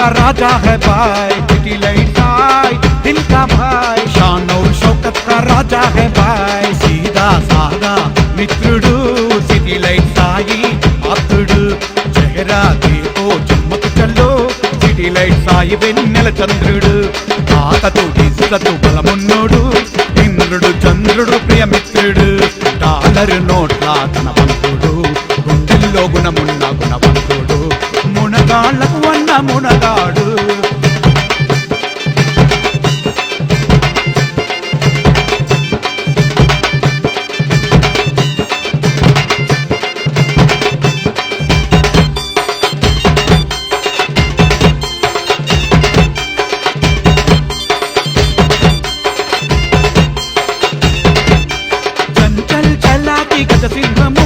का राजा है भाई, सिटी लाइट साई दिल का भाई, शान और शौकत का राजा है भाई, सीधा साधा मित्रुडू सिटी लाइट साई आप्तुडू, चेहरा देखो चमक चलो సిటీ లైట్ సాయి వెన్నెల చంద్రుడు, తాతతో ఇజ్జతు బలమున్నోడు, ఇంద్రుడు చంద్రుడు ప్రియమిత్రుడు, డాలర్ నోట్ల ధనవంతుడు, గుండెల్లో గుణమున్న గుణవంతుడు, మునగాళ్లకు అన్న మునగాడు. గజసింహము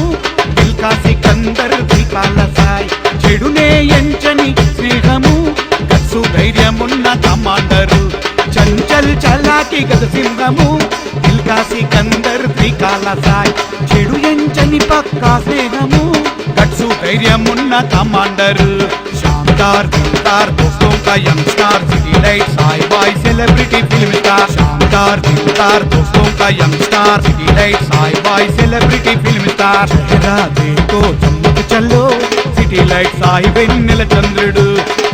దిల్కా సికందర్ దిల్కాల సాయ్, చెడునే ఎంచని స్నేహము గట్సు ధైర్యమున్న కమాండరు, చంచల్ చలాకి గజసింహము దిల్కా సికందర్ దిల్కాల సాయ్, చెడు ఎంచని పక్కా స్నేహము గట్సు ధైర్యమున్న కమాండరు, शानदार दिलदार दोस्तों का youngster city light psi by celebrity film star, शानदार दिलदार दोस्तों का youngster city light psi by celebrity film star, चेहरा देखो चमक चलो सिटी लाइट साई వెన్నెల చంద్రుడు,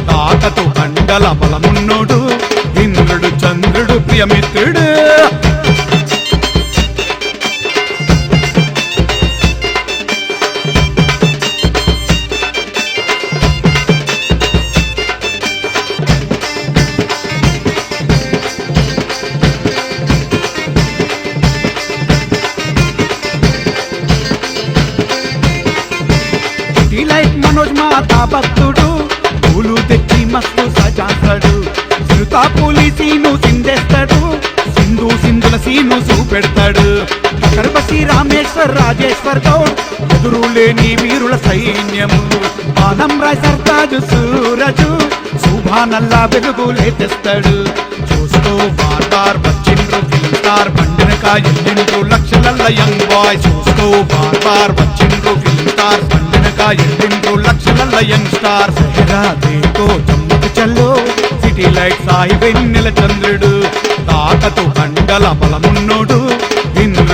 తాతతో కండల బలమున్నోడు, ఇంద్రుడు చంద్రుడు ప్రియమిత్రుడు. మనోజ్ మాతా భక్తుడు, పూలు తెచ్చి మస్తు సజాస్తాడు, సిరుతా పోలీసీను సిందేస్తాడు, సింధు సింధుల సీను చూపెడతాడు, కర్బసి రామేశ్వర్ రాజేశ్వర్ గౌడ్ ఎదురు లేని వీరుల సైన్యము, బాలం రాయ్ సర్తాజ్ సూరజు సుభానల్లా వెలుగులే తెస్తాడు, చూస్తూ బార్ బార్ వచ్చిండ్రు ఫిల్మ్ స్టార్ పండినక ఎన్నిండ్రు లక్షలల్ల యంగ్ బాయ్, చూస్తూ బార్ బార్ వచ్చిండ్రు film star పండినక ఎన్నిండ్రు లక్షలల్ల young star, సెహరా దేకో Chammak చల్లో city light Sai వెన్నెల చంద్రుడు, తాతతో కండల బలమున్నోడు,